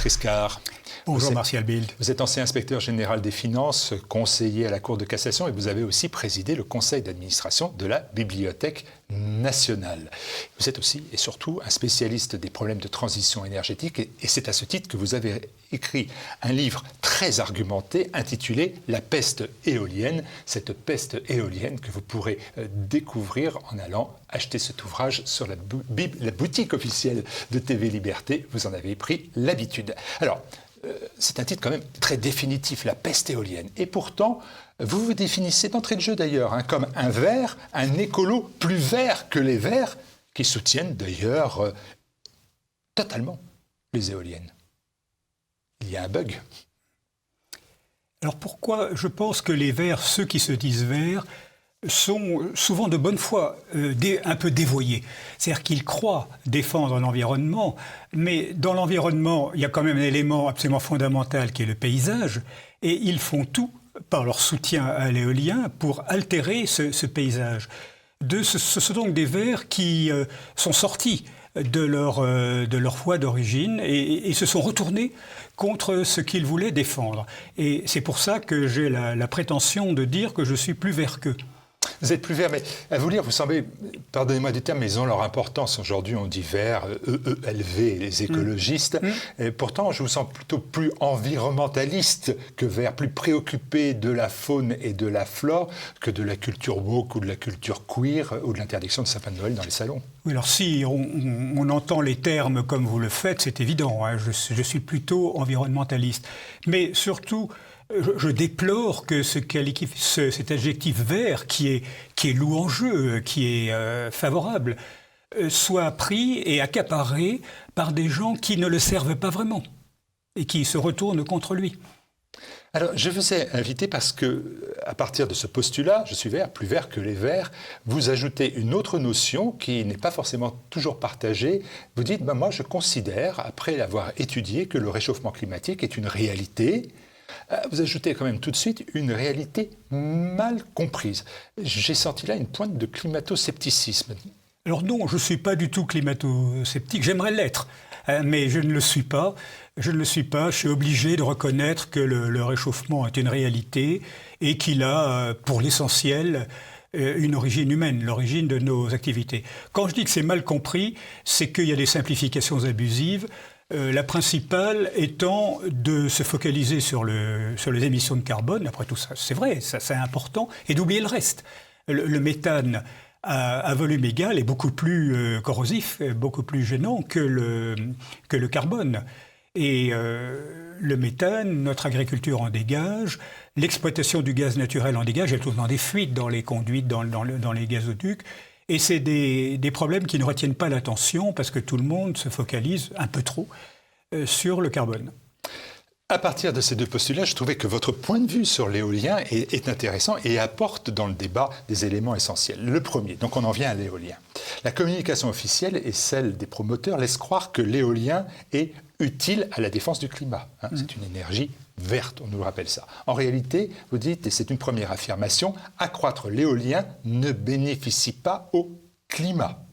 Triscard. Bonjour Martial Bild. Vous êtes ancien inspecteur général des finances, conseiller à la Cour de cassation et vous avez aussi présidé le conseil d'administration de la Bibliothèque nationale. Vous êtes aussi et surtout un spécialiste des problèmes de transition énergétique et c'est à ce titre que vous avez écrit un livre très argumenté intitulé « La peste éolienne ». Cette peste éolienne que vous pourrez découvrir en allant acheter cet ouvrage sur la boutique officielle de TV Liberté. Vous en avez pris l'habitude. Alors, c'est un titre quand même très définitif, la peste éolienne. Et pourtant, vous vous définissez d'entrée de jeu d'ailleurs comme un vert, un écolo plus vert que les verts, qui soutiennent d'ailleurs totalement les éoliennes. Il y a un bug. Alors pourquoi je pense que les verts, ceux qui se disent verts, sont souvent de bonne foi, un peu dévoyés. C'est-à-dire qu'ils croient défendre l'environnement, mais dans l'environnement, il y a quand même un élément absolument fondamental qui est le paysage, et ils font tout, par leur soutien à l'éolien, pour altérer ce paysage. Ce sont donc des Verts qui sont sortis de leur foi d'origine et se sont retournés contre ce qu'ils voulaient défendre. Et c'est pour ça que j'ai la prétention de dire que je suis plus vert qu'eux. Vous êtes plus vert, mais à vous lire, vous semblez, pardonnez-moi du terme, mais ils ont leur importance. Aujourd'hui, on dit vert, EELV, les écologistes. Et pourtant, je vous sens plutôt plus environnementaliste que vert, plus préoccupé de la faune et de la flore que de la culture woke ou de la culture queer ou de l'interdiction de sapin de Noël dans les salons. Oui, alors si on entend les termes comme vous le faites, c'est évident. Hein, je suis plutôt environnementaliste. Mais surtout, je déplore que cet adjectif vert, qui est louangeux, qui est favorable, soit pris et accaparé par des gens qui ne le servent pas vraiment et qui se retournent contre lui. Alors, je vous ai invité parce que, à partir de ce postulat, je suis vert, plus vert que les verts, vous ajoutez une autre notion qui n'est pas forcément toujours partagée. Vous dites, moi je considère, après l'avoir étudié, que le réchauffement climatique est une réalité. Vous ajoutez quand même tout de suite une réalité mal comprise. J'ai senti là une pointe de climato-scepticisme. Alors non, je ne suis pas du tout climato-sceptique, j'aimerais l'être, mais je ne le suis pas. Je ne le suis pas, je suis obligé de reconnaître que le réchauffement est une réalité et qu'il a, pour l'essentiel, une origine humaine, l'origine de nos activités. Quand je dis que c'est mal compris, c'est qu'il y a des simplifications abusives. La principale étant de se focaliser sur les émissions de carbone, après tout ça, c'est vrai, ça c'est important, et d'oublier le reste. Le méthane à volume égal est beaucoup plus corrosif, beaucoup plus gênant que le carbone. Et le méthane, notre agriculture en dégage, l'exploitation du gaz naturel en dégage, elle tourne dans des fuites, dans les conduites, dans les gazoducs. Et c'est des problèmes qui ne retiennent pas l'attention parce que tout le monde se focalise un peu trop sur le carbone. À partir de ces deux postulats, je trouvais que votre point de vue sur l'éolien est intéressant et apporte dans le débat des éléments essentiels. Le premier, donc on en vient à l'éolien. La communication officielle et celle des promoteurs laissent croire que l'éolien est utile à la défense du climat. C'est une énergie verte, on nous rappelle ça. En réalité, vous dites, et c'est une première affirmation, accroître l'éolien ne bénéficie pas au climat.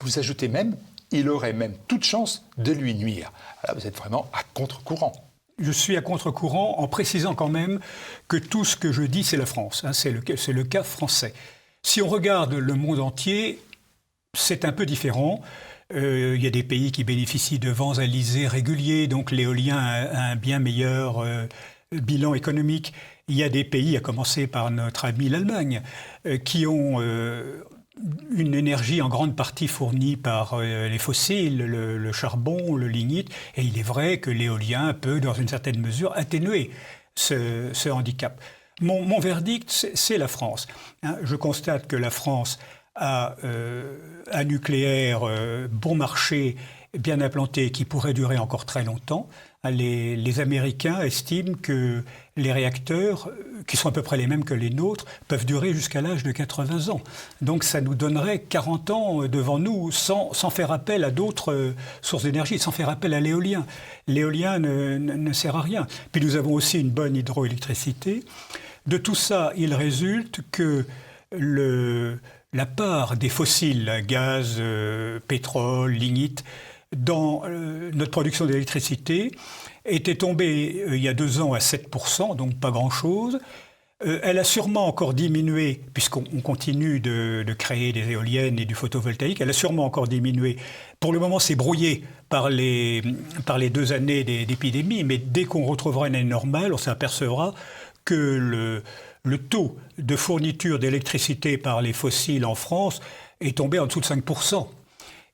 Vous ajoutez même, il aurait même toute chance de lui nuire. Alors vous êtes vraiment à contre-courant. Je suis à contre-courant en précisant quand même que tout ce que je dis, c'est la France. C'est le cas français. Si on regarde le monde entier, c'est un peu différent. Il y a des pays qui bénéficient de vents alizés réguliers, donc l'éolien a un bien meilleur bilan économique. Il y a des pays, à commencer par notre ami l'Allemagne, qui ont une énergie en grande partie fournie par les fossiles, le charbon, le lignite. Et il est vrai que l'éolien peut, dans une certaine mesure, atténuer ce handicap. Mon verdict, c'est la France. Je constate que la France a un nucléaire bon marché, bien implanté, qui pourrait durer encore très longtemps. Les Américains estiment que les réacteurs, qui sont à peu près les mêmes que les nôtres, peuvent durer jusqu'à l'âge de 80 ans. Donc ça nous donnerait 40 ans devant nous sans faire appel à d'autres sources d'énergie, sans faire appel à l'éolien. L'éolien ne sert à rien. Puis nous avons aussi une bonne hydroélectricité. De tout ça, il résulte que la part des fossiles, gaz, pétrole, lignite, dans notre production d'électricité était tombée il y a 2 ans à 7%, donc pas grand-chose. Elle a sûrement encore diminué, puisqu'on continue de créer des éoliennes et du photovoltaïque, elle a sûrement encore diminué. Pour le moment, c'est brouillé par les 2 années d'épidémie, mais dès qu'on retrouvera une année normale, on s'apercevra que le taux de fourniture d'électricité par les fossiles en France est tombé en dessous de 5%.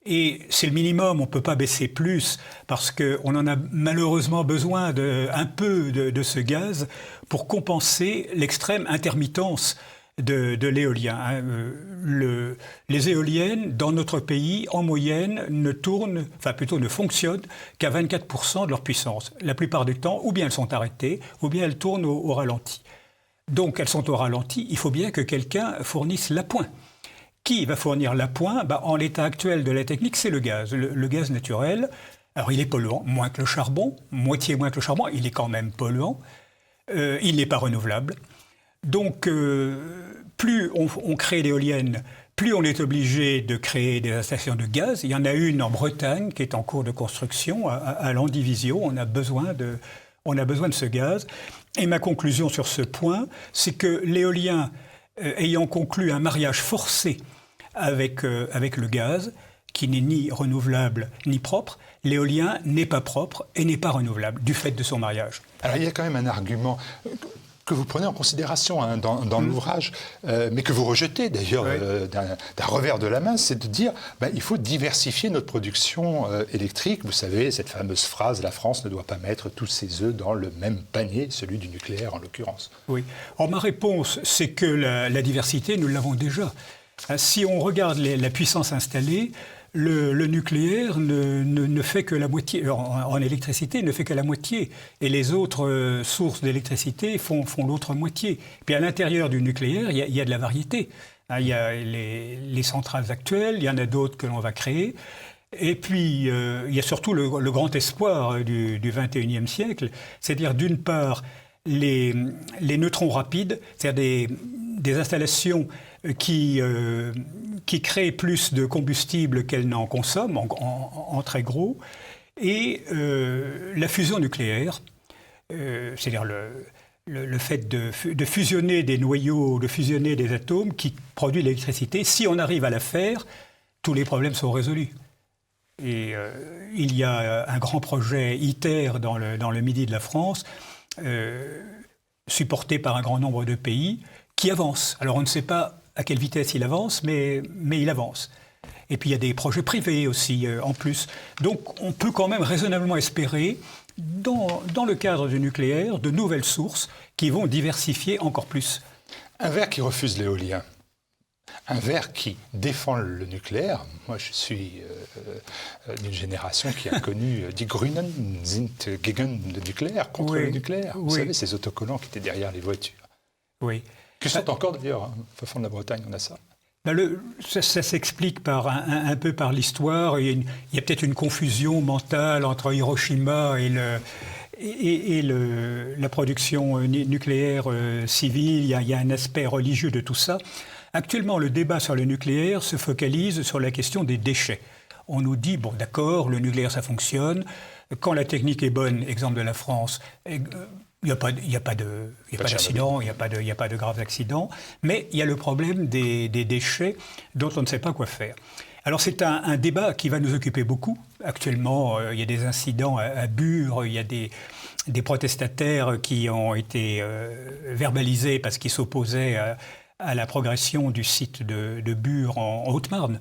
Et c'est le minimum, on ne peut pas baisser plus, parce qu'on en a malheureusement besoin un peu de ce gaz pour compenser l'extrême intermittence de l'éolien. Les éoliennes, dans notre pays, en moyenne, ne fonctionnent qu'à 24% de leur puissance. La plupart du temps, ou bien elles sont arrêtées, ou bien elles tournent au ralenti. Donc elles sont au ralenti, il faut bien que quelqu'un fournisse l'appoint. Qui va fournir l'appoint ? En l'état actuel de la technique, c'est le gaz. Le gaz naturel, alors il est polluant, moins que le charbon, moitié moins que le charbon, il est quand même polluant. Il n'est pas renouvelable. Donc, plus on crée d'éoliennes, plus on est obligé de créer des installations de gaz. Il y en a une en Bretagne qui est en cours de construction, à Landivisiau. On a besoin de ce gaz. Et ma conclusion sur ce point, c'est que l'éolien, ayant conclu un mariage forcé avec le gaz, qui n'est ni renouvelable ni propre, l'éolien n'est pas propre et n'est pas renouvelable du fait de son mariage. Alors il y a quand même un argument que vous prenez en considération dans l'ouvrage, mais que vous rejetez d'ailleurs d'un revers de la main, c'est de dire il faut diversifier notre production électrique. Vous savez, cette fameuse phrase « La France ne doit pas mettre tous ses œufs dans le même panier », celui du nucléaire en l'occurrence. Oui. Or, ma réponse, c'est que la diversité, nous l'avons déjà. Si on regarde la puissance installée, le nucléaire ne fait que la moitié, en électricité, ne fait que la moitié. Et les autres sources d'électricité font l'autre moitié. Puis à l'intérieur du nucléaire, il y a de la variété. Il y a les centrales actuelles, il y en a d'autres que l'on va créer. Et puis, il y a surtout le grand espoir du XXIe siècle, c'est-à-dire d'une part les neutrons rapides, c'est-à-dire des installations qui créent plus de combustible qu'elles n'en consomment, en très gros, et la fusion nucléaire, c'est-à-dire le fait de fusionner des noyaux, de fusionner des atomes qui produisent l'électricité. Si on arrive à la faire, tous les problèmes sont résolus. Et il y a un grand projet ITER dans le midi de la France, supporté par un grand nombre de pays, qui avance. Alors on ne sait pas à quelle vitesse il avance, mais il avance. Et puis il y a des projets privés aussi en plus. Donc on peut quand même raisonnablement espérer, dans le cadre du nucléaire, de nouvelles sources qui vont diversifier encore plus. Un vert qui refuse l'éolien, un vert qui défend le nucléaire. Moi, je suis d'une génération qui a connu Die Grünen sind gegen le nucléaire, contre le nucléaire. Vous savez, ces autocollants qui étaient derrière les voitures. Oui. Que sont encore d'ailleurs, au fond de la Bretagne, on a ça. Ça s'explique un peu par l'histoire. Il y a peut-être une confusion mentale entre Hiroshima et la production nucléaire civile. Il y a un aspect religieux de tout ça. Actuellement, le débat sur le nucléaire se focalise sur la question des déchets. On nous dit, bon d'accord, le nucléaire ça fonctionne. Quand la technique est bonne, exemple de la France, il n'y a pas d'accident, il n'y a pas de graves accidents, mais il y a le problème des déchets dont on ne sait pas quoi faire. Alors c'est un débat qui va nous occuper beaucoup. Actuellement, il y a des incidents à Bure, il y a des protestataires qui ont été verbalisés parce qu'ils s'opposaient à la progression du site de Bure en Haute-Marne.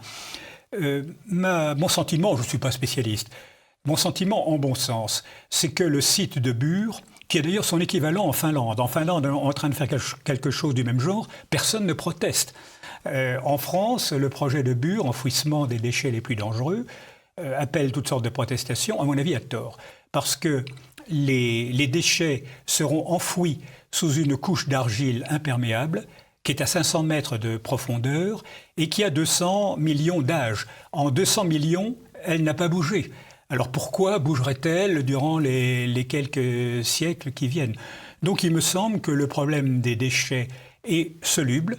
Mon sentiment, je ne suis pas spécialiste, mon sentiment en bon sens, c'est que le site de Bure, qui a d'ailleurs son équivalent en Finlande, en train de faire quelque chose du même genre, personne ne proteste. En France, le projet de Bure, enfouissement des déchets les plus dangereux, appelle toutes sortes de protestations, à mon avis à tort, parce que les déchets seront enfouis sous une couche d'argile imperméable, qui est à 500 mètres de profondeur et qui a 200 millions d'âge. En 200 millions, elle n'a pas bougé. Alors pourquoi bougerait-elle durant les quelques siècles qui viennent ? Donc il me semble que le problème des déchets est soluble,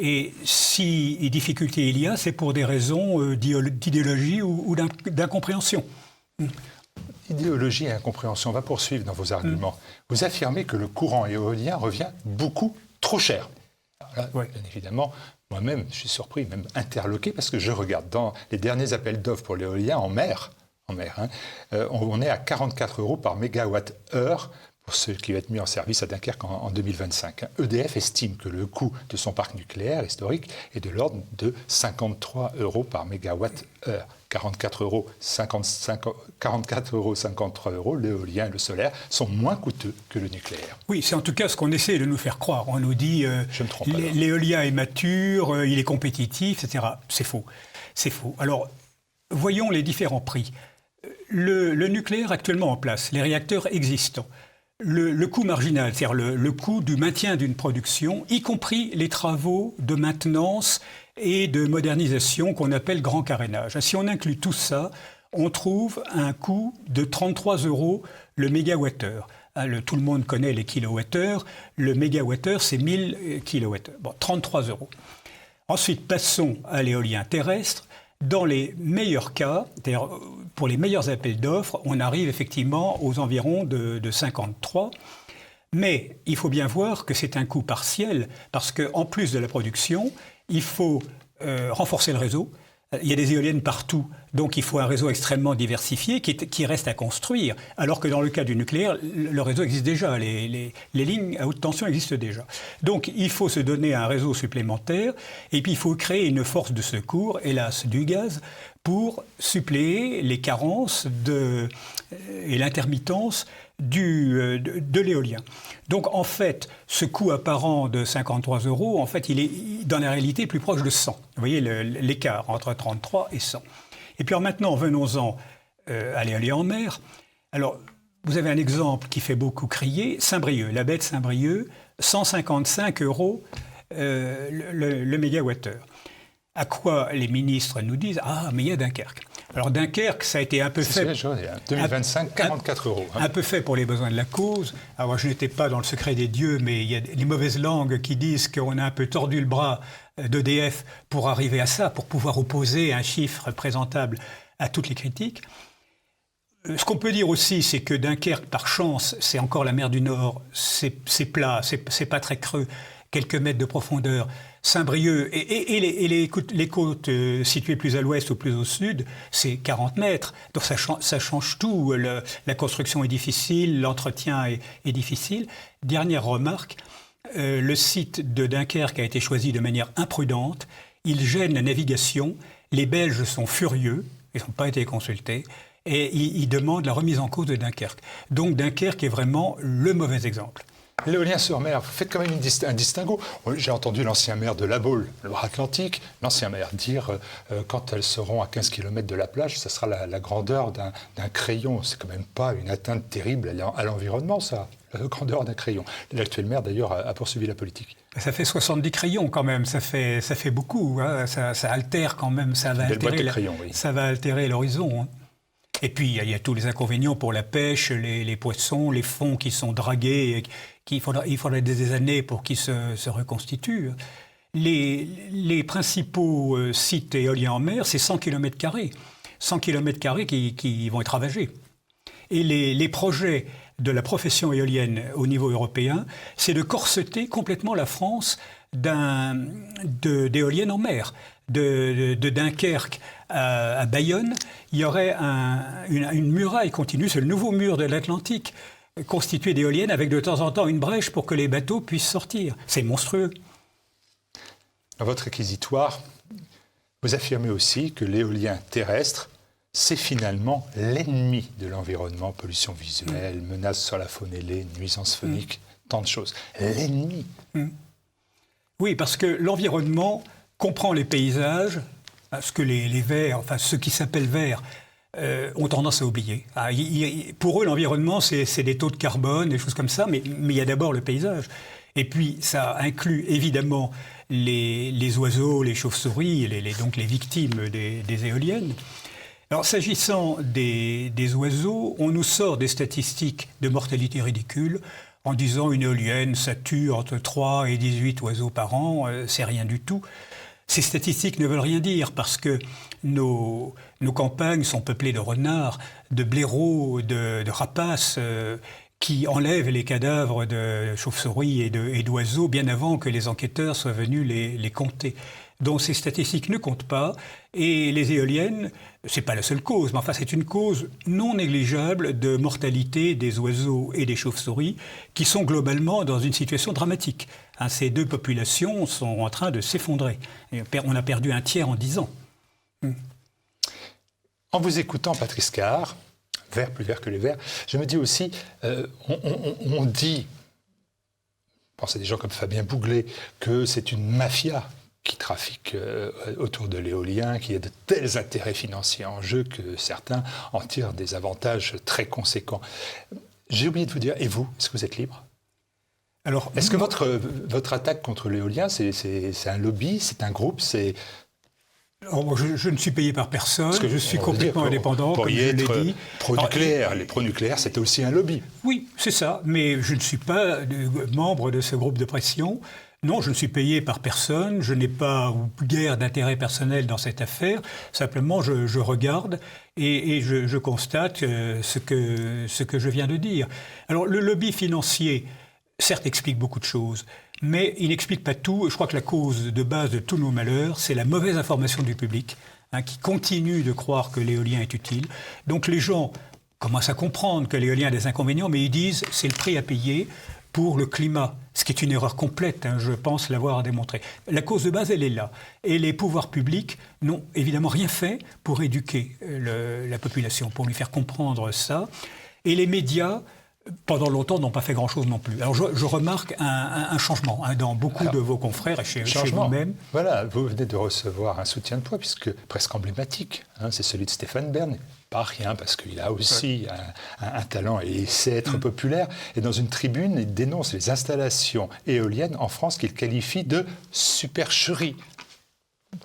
Et si difficulté il y a, c'est pour des raisons d'idéologie ou d'incompréhension. Idéologie et incompréhension, on va poursuivre dans vos arguments. Vous affirmez que le courant éolien revient beaucoup trop cher. Là, bien évidemment, moi-même, je suis surpris, même interloqué, parce que je regarde dans les derniers appels d'offres pour l'éolien en mer, on est à 44 € par mégawatt-heure pour ce qui va être mis en service à Dunkerque en 2025. EDF estime que le coût de son parc nucléaire historique est de l'ordre de 53 € par mégawatt-heure. 44 €, 53 €, l'éolien et le solaire sont moins coûteux que le nucléaire. Oui, c'est en tout cas ce qu'on essaie de nous faire croire. On nous dit l'éolien est mature, il est compétitif, etc. C'est faux. C'est faux. Alors, voyons les différents prix. Le nucléaire actuellement en place, les réacteurs existants, le coût marginal, c'est-à-dire le coût du maintien d'une production, y compris les travaux de maintenance et de modernisation qu'on appelle grand carénage. Si on inclut tout ça, on trouve un coût de 33 € le mégawattheure. Tout le monde connaît les kilowattheures. Le mégawattheure, c'est 1000 kilowattheures. Bon, 33 €. Ensuite, passons à l'éolien terrestre. Dans les meilleurs cas, c'est-à-dire pour les meilleurs appels d'offres, on arrive effectivement aux environs de 53. Mais il faut bien voir que c'est un coût partiel, parce qu'en plus de la production, il faut renforcer le réseau. Il y a des éoliennes partout, donc il faut un réseau extrêmement diversifié qui reste à construire. Alors que dans le cas du nucléaire, le réseau existe déjà, les lignes à haute tension existent déjà. Donc il faut se donner un réseau supplémentaire, et puis il faut créer une force de secours, hélas du gaz, pour suppléer les carences et l'intermittence de l'éolien. Donc en fait, ce coût apparent de 53 €, en fait, il est dans la réalité plus proche de 100. Vous voyez l'écart entre 33 et 100. Et puis alors maintenant, venons-en à l'éolien en mer. Alors, vous avez un exemple qui fait beaucoup crier, Saint-Brieuc, la baie de Saint-Brieuc, 155 € le mégawattheure. À quoi les ministres nous disent « Ah, mais il y a Dunkerque ». Alors Dunkerque, ça a été un peu fait... 2025, 44 €. Un peu fait pour les besoins de la cause. Alors je n'étais pas dans le secret des dieux, mais il y a les mauvaises langues qui disent qu'on a un peu tordu le bras d'EDF pour arriver à ça, pour pouvoir opposer un chiffre présentable à toutes les critiques. Ce qu'on peut dire aussi, c'est que Dunkerque, par chance, c'est encore la mer du Nord, c'est plat, c'est pas très creux, quelques mètres de profondeur. Saint-Brieuc et les côtes situées plus à l'ouest ou plus au sud, c'est 40 mètres. Donc ça change tout. La construction est difficile, l'entretien est difficile. Dernière remarque, le site de Dunkerque a été choisi de manière imprudente. Il gêne la navigation. Les Belges sont furieux, ils n'ont pas été consultés, et ils demandent la remise en cause de Dunkerque. Donc Dunkerque est vraiment le mauvais exemple. L'éolien sur mer, vous faites quand même un distinguo. J'ai entendu l'ancien maire de La Baule, Loire-Atlantique, l'ancien maire dire quand elles seront à 15 km de la plage, ça sera la grandeur d'un crayon. C'est quand même pas une atteinte terrible à l'environnement, ça, la grandeur d'un crayon. L'actuel maire, d'ailleurs, a poursuivi la politique. Ça fait 70 crayons quand même, ça fait beaucoup. Hein. Ça altère quand même, ça va altérer l'horizon. Hein. Et puis, il y a tous les inconvénients pour la pêche, les poissons, les fonds qui sont dragués, il faudrait des années pour qu'ils se reconstituent. Les principaux sites éoliens en mer, c'est 100 km². 100 km² qui vont être ravagés. Et les projets de la profession éolienne au niveau européen, c'est de corseter complètement la France d'éoliennes en mer. De Dunkerque à Bayonne, il y aurait une muraille continue, c'est le nouveau mur de l'Atlantique, constitué d'éoliennes avec de temps en temps une brèche pour que les bateaux puissent sortir. C'est monstrueux. Dans votre réquisitoire, vous affirmez aussi que l'éolien terrestre, c'est finalement l'ennemi de l'environnement, pollution visuelle, menaces sur la faune ailée, nuisances phoniques, tant de choses. L'ennemi. Oui, parce que l'environnement comprend les paysages, ce que les verts, enfin ceux qui s'appellent verts, ont tendance à oublier. Pour eux, l'environnement, c'est des taux de carbone, des choses comme ça, mais il y a d'abord le paysage. Et puis, ça inclut évidemment les oiseaux, les chauves-souris, donc les victimes des éoliennes. Alors, s'agissant des oiseaux, on nous sort des statistiques de mortalité ridicules en disant une éolienne, ça tue entre 3 et 18 oiseaux par an, c'est rien du tout. Ces statistiques ne veulent rien dire parce que nos campagnes sont peuplées de renards, de blaireaux, de rapaces qui enlèvent les cadavres de chauves-souris et d'oiseaux bien avant que les enquêteurs soient venus les compter. Donc ces statistiques ne comptent pas et les éoliennes, c'est pas la seule cause, mais enfin c'est une cause non négligeable de mortalité des oiseaux et des chauves-souris qui sont globalement dans une situation dramatique. Ces deux populations sont en train de s'effondrer. On a perdu un tiers en 10 ans. En vous écoutant, Patrice Carr, vert plus vert que les verts, je me dis aussi, on dit, je pense à des gens comme Fabien Bouglet, que c'est une mafia qui trafique autour de l'éolien, qu'il y a de tels intérêts financiers en jeu que certains en tirent des avantages très conséquents. J'ai oublié de vous dire, et vous, est-ce que vous êtes libre ? Alors, est-ce que votre attaque contre l'éolien, c'est un lobby, c'est un groupe, c'est... Alors, je ne suis payé par personne, je suis complètement indépendant, comme je l'ai dit. Pro-nucléaire, les pro-nucléaires, c'était aussi un lobby. Oui, c'est ça, mais je ne suis pas membre de ce groupe de pression. Non, je ne suis payé par personne, je n'ai pas guère d'intérêt personnel dans cette affaire. Simplement, je regarde et je constate ce que je viens de dire. Alors, le lobby financier, certes, explique beaucoup de choses, mais il n'explique pas tout. Je crois que la cause de base de tous nos malheurs, c'est la mauvaise information du public, qui continue de croire que l'éolien est utile. Donc les gens commencent à comprendre que l'éolien a des inconvénients, mais ils disent c'est le prix à payer pour le climat, ce qui est une erreur complète, je pense l'avoir démontré. La cause de base, elle est là. Et les pouvoirs publics n'ont évidemment rien fait pour éduquer la population, pour lui faire comprendre ça. Et les médias, pendant longtemps, n'ont pas fait grand-chose non plus. Alors je remarque un changement dans beaucoup de vos confrères et chez vous-même. Voilà, vous venez de recevoir un soutien de poids, puisque presque emblématique, c'est celui de Stéphane Bern. Pas rien, parce qu'il a aussi un talent et il sait être populaire. Et dans une tribune, il dénonce les installations éoliennes en France qu'il qualifie de supercherie.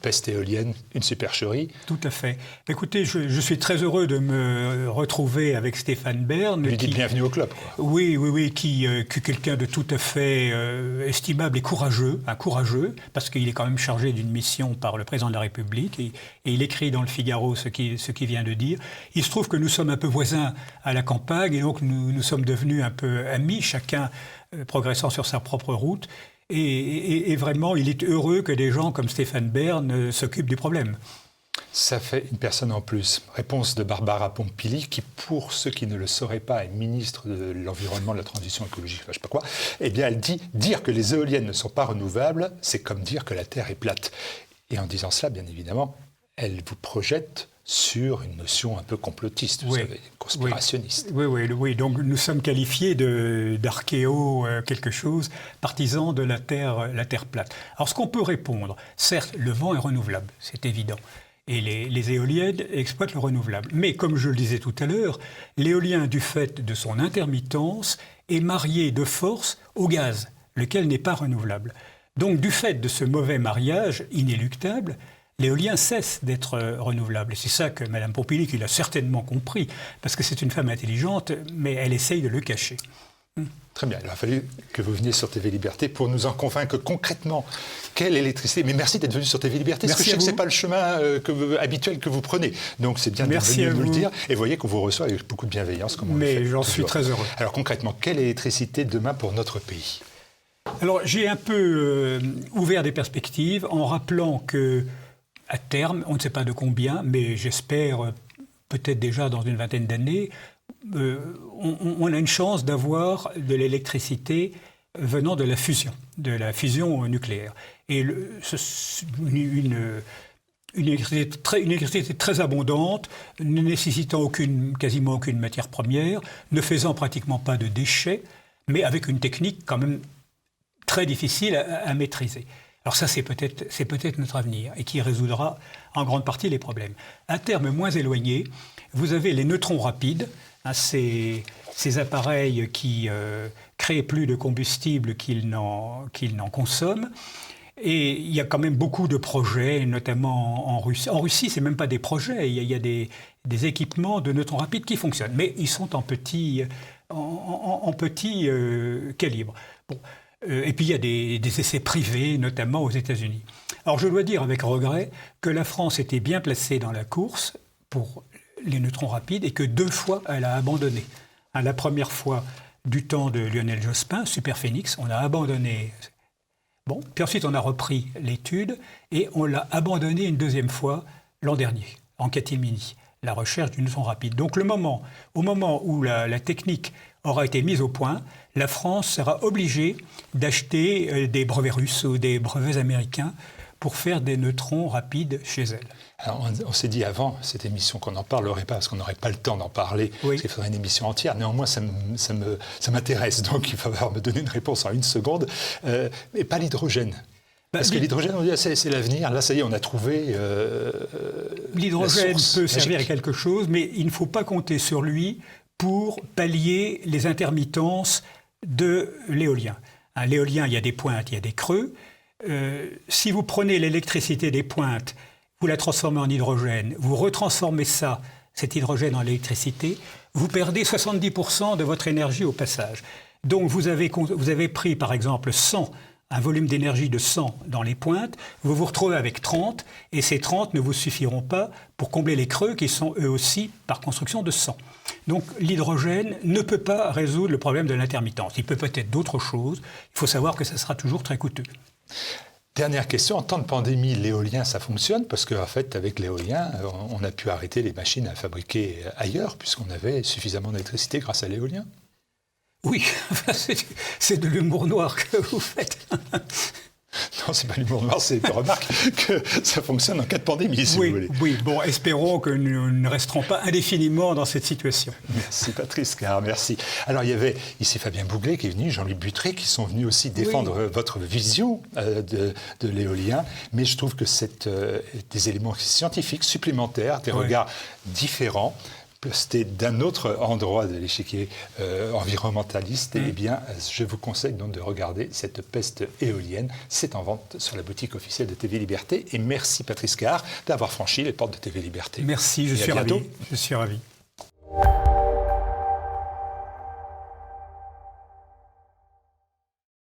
Peste éolienne, une supercherie. Tout à fait. Écoutez, je suis très heureux de me retrouver avec Stéphane Bern. Lui dites bienvenue au club, quoi. Oui, qui est quelqu'un de tout à fait estimable et courageux, parce qu'il est quand même chargé d'une mission par le président de la République, et il écrit dans le Figaro ce qu'il vient de dire. Il se trouve que nous sommes un peu voisins à la campagne, et donc nous sommes devenus un peu amis, chacun progressant sur sa propre route. Et vraiment, il est heureux que des gens comme Stéphane Bern s'occupent du problème. Ça fait une personne en plus. Réponse de Barbara Pompili, qui, pour ceux qui ne le sauraient pas, est ministre de l'Environnement, de la Transition écologique, je ne sais pas quoi. Eh bien, elle dit « Dire que les éoliennes ne sont pas renouvelables, c'est comme dire que la Terre est plate ». Et en disant cela, bien évidemment, elle vous projette sur une notion un peu complotiste, vous savez, conspirationniste. Oui. Donc nous sommes qualifiés d'archéo quelque chose, partisans de la Terre plate. Alors ce qu'on peut répondre, certes, le vent est renouvelable, c'est évident. Et les éoliennes exploitent le renouvelable. Mais comme je le disais tout à l'heure, l'éolien, du fait de son intermittence, est marié de force au gaz, lequel n'est pas renouvelable. Donc du fait de ce mauvais mariage inéluctable, l'éolien cesse d'être renouvelable. Et c'est ça que Mme Pompili, qui l'a certainement compris, parce que c'est une femme intelligente, mais elle essaye de le cacher. Très bien, il a fallu que vous veniez sur TV Liberté pour nous en convaincre concrètement quelle électricité. Mais merci d'être venu sur TV Liberté, parce que je sais que ce n'est pas le chemin habituel que vous prenez. Donc c'est bien d'être venu nous le dire. Et vous voyez qu'on vous reçoit avec beaucoup de bienveillance. Comme on le fait mais j'en toujours. suis très heureux. Alors concrètement, quelle électricité demain pour notre pays ? Alors j'ai un peu ouvert des perspectives en rappelant que à terme, on ne sait pas de combien, mais j'espère peut-être déjà dans une vingtaine d'années, on a une chance d'avoir de l'électricité venant de la fusion nucléaire. Et une électricité très abondante, ne nécessitant quasiment aucune matière première, ne faisant pratiquement pas de déchets, mais avec une technique quand même très difficile à maîtriser. Alors ça, c'est peut-être notre avenir et qui résoudra en grande partie les problèmes. À terme moins éloigné, vous avez les neutrons rapides, ces appareils qui créent plus de combustible qu'ils n'en consomment. Et il y a quand même beaucoup de projets, notamment en Russie. En Russie, ce n'est même pas des projets, il y a des des équipements de neutrons rapides qui fonctionnent. Mais ils sont en petit calibre. Bon. Et puis il y a des essais privés, notamment aux États-Unis. Alors je dois dire avec regret que la France était bien placée dans la course pour les neutrons rapides et que 2 fois elle a abandonné. La première fois du temps de Lionel Jospin, Super Phénix, on a abandonné. Bon, puis ensuite on a repris l'étude et on l'a abandonné une 2e fois l'an dernier, en catimini, la recherche du neutron rapide. Donc au moment où la technique aura été mise au point, la France sera obligée d'acheter des brevets russes ou des brevets américains pour faire des neutrons rapides chez elle. Alors on s'est dit avant cette émission qu'on n'en parlerait pas parce qu'on n'aurait pas le temps d'en parler, oui. Parce qu'il faudrait une émission entière. Néanmoins, ça m'intéresse, donc il va falloir me donner une réponse en 1 seconde. Et pas l'hydrogène. Parce que l'hydrogène, on dit, c'est l'avenir. Là, ça y est, on a trouvé l'hydrogène peut servir à quelque chose, mais il ne faut pas compter sur lui pour pallier les intermittences de l'éolien. L'éolien, il y a des pointes, il y a des creux. Si vous prenez l'électricité des pointes, vous la transformez en hydrogène, vous retransformez cet hydrogène en électricité, vous perdez 70% de votre énergie au passage. Donc vous avez pris par exemple 100, un volume d'énergie de 100 dans les pointes, vous vous retrouvez avec 30, et ces 30 ne vous suffiront pas pour combler les creux qui sont eux aussi par construction de 100. Donc l'hydrogène ne peut pas résoudre le problème de l'intermittence. Il peut peut-être d'autres choses, il faut savoir que ça sera toujours très coûteux. Dernière question, en temps de pandémie, l'éolien, ça fonctionne parce qu'en fait, avec l'éolien, on a pu arrêter les machines à fabriquer ailleurs puisqu'on avait suffisamment d'électricité grâce à l'éolien. Oui, c'est de l'humour noir que vous faites. Non, c'est pas l'humour noir, c'est une remarque que ça fonctionne en cas de pandémie, si vous voulez. Oui, bon, espérons que nous ne resterons pas indéfiniment dans cette situation. Merci Patrice Carr, merci. Alors il y avait ici Fabien Bouglet qui est venu, Jean-Louis Buttré qui sont venus aussi défendre votre vision de l'éolien, mais je trouve que c'est des éléments scientifiques supplémentaires, des regards différents. C'était d'un autre endroit de l'échiquier environnementaliste, eh bien, je vous conseille donc de regarder cette peste éolienne. C'est en vente sur la boutique officielle de TV Liberté. Et merci Patrice Carr d'avoir franchi les portes de TV Liberté. Merci, je suis ravi.